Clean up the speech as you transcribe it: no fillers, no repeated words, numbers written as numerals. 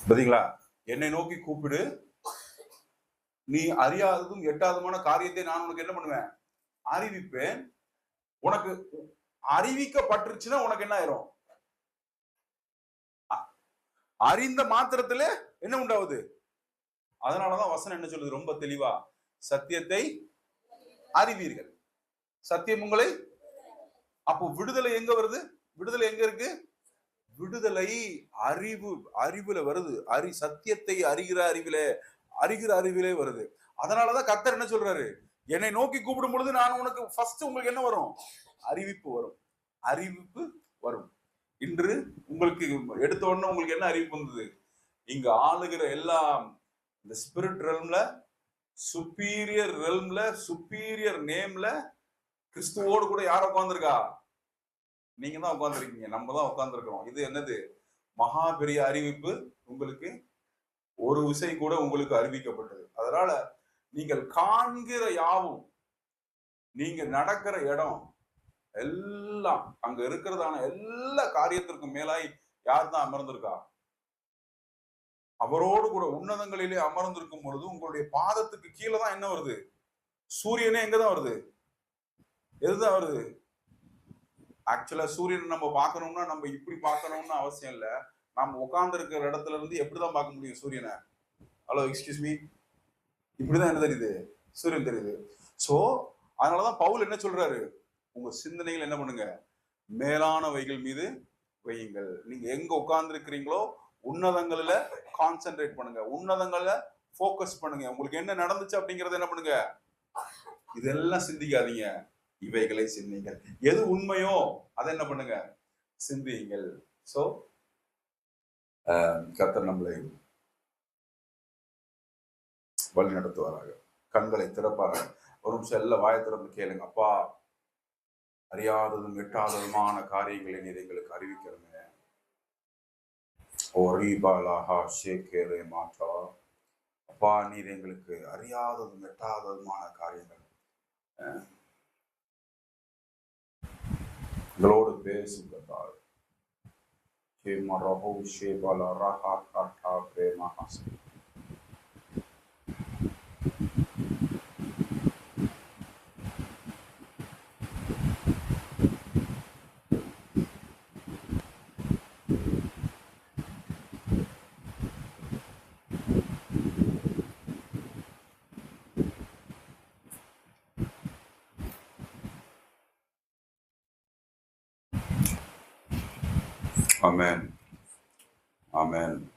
பாத்தீங்களா? என்னை நோக்கி கூப்பிடு, நீ அறியாததும் எட்டாததுமான காரியத்தை நான் உனக்கு என்ன பண்ணுவேன்? அறிவிப்பேன். உனக்கு அறிவிக்கப்பட்டுருச்சுன்னா உனக்கு என்ன ஆயிரும்? அறிந்த மாத்திரத்துல என்ன உண்டாவது? அதனாலதான் வசனம் என்ன சொல்லுது ரொம்ப தெளிவா, சத்தியத்தை அறிவீர்கள், சத்தியம் உங்களை. அப்போ விடுதலை எங்க வருது? விடுதலை எங்க இருக்கு? விடுதலை அறிவுல வருது. சத்தியத்தை அறிகிற அறிவிலே வருது. அதனாலதான் கர்த்தர் என்ன சொல்றாரு? என்னை நோக்கி கூப்பிடும் பொழுது நான் உனக்கு ஃபர்ஸ்ட் உங்களுக்கு என்ன வரும்? அறிவிப்பு வரும். அறிவிப்பு வரும். இன்று உங்களுக்கு எடுத்த உடனே உங்களுக்கு என்ன அறிவிப்பு வந்தது? இங்க ஆளுகிற எல்லாம் இந்த ஸ்பிரிட் ரெல்ம்ல, சுப்பீரியர் ரெல்ம்ல, சுப்பீரியர் நேம்ல கிறிஸ்துவோடு கூட யார் உட்கார்ந்துருக்கா? நீங்க தான் உட்கார்ந்துருக்கீங்க, நம்ம தான் உட்கார்ந்துருக்கிறோம். இது என்னது? மகா பெரிய அறிவிப்பு உங்களுக்கு. ஒரு விசை கூட உங்களுக்கு அறிவிக்கப்பட்டது. அதனால நீங்கள் காண்கிற யாவும், நீங்க நடக்கிற இடம் எல்லாம், அங்க இருக்கிறதான எல்லா காரியத்திற்கும் மேலாய் யார் தான் அமர்ந்திருக்கா? அவரோடு கூட உன்னதங்களிலே அமர்ந்திருக்கும் பொழுது உங்களுடைய பாதத்துக்கு கீழே தான் என்ன வருது? சூரியனே எங்கதான் வருது? எதுதான் வருது? ஆக்சுவலா சூரியன் நம்ம பார்க்கணும்னா நம்ம இப்படி பார்க்கணும்னு அவசியம் இல்லை. நம்ம உட்கார்ந்து இருக்கிற இடத்துல இருந்து எப்படிதான் பார்க்க முடியும் சூரியனை? ஹலோ, எக்ஸ்கியூஸ் மீ, இப்படிதான் என்ன தெரியுது? சூரியன் தெரியுது. சோ அதனாலதான் பவுல் என்ன சொல்றாரு? உங்க சிந்தனைகள் என்ன பண்ணுங்க? மேலானவைகள் மீது வையுங்கள். நீங்க எங்க உட்கார்ந்து இருக்கிறீங்களோ உன்னதங்களில கான்சென்ட்ரேட் பண்ணுங்க, உன்னதங்கள்ல போக்கஸ் பண்ணுங்க. உங்களுக்கு என்ன நடந்துச்சு அப்படிங்கறத என்ன பண்ணுங்க? இதெல்லாம் சிந்திக்காதீங்க, இவைகளை சிந்திங்கள். எது உண்மையோ அதை என்ன பண்ணுங்க? சிந்தியுங்கள். சோ கர்த்தர் நம்மளை வழி நடத்துவாராக, கண்களை திறப்பாராக. ஒரு நிமிஷம் எல்லாம் வாயை திறந்து கேளுங்க. அப்பா, அறியாததும் எட்டாததுமான காரியங்களை நீர் எங்களுக்கு அறிவிக்கிறோங்க. அப்பா, நீர் எங்களுக்கு அறியாததும் எட்டாததுமான காரியங்கள் எங்களோடு பேசுகிறார். Amen. Amen.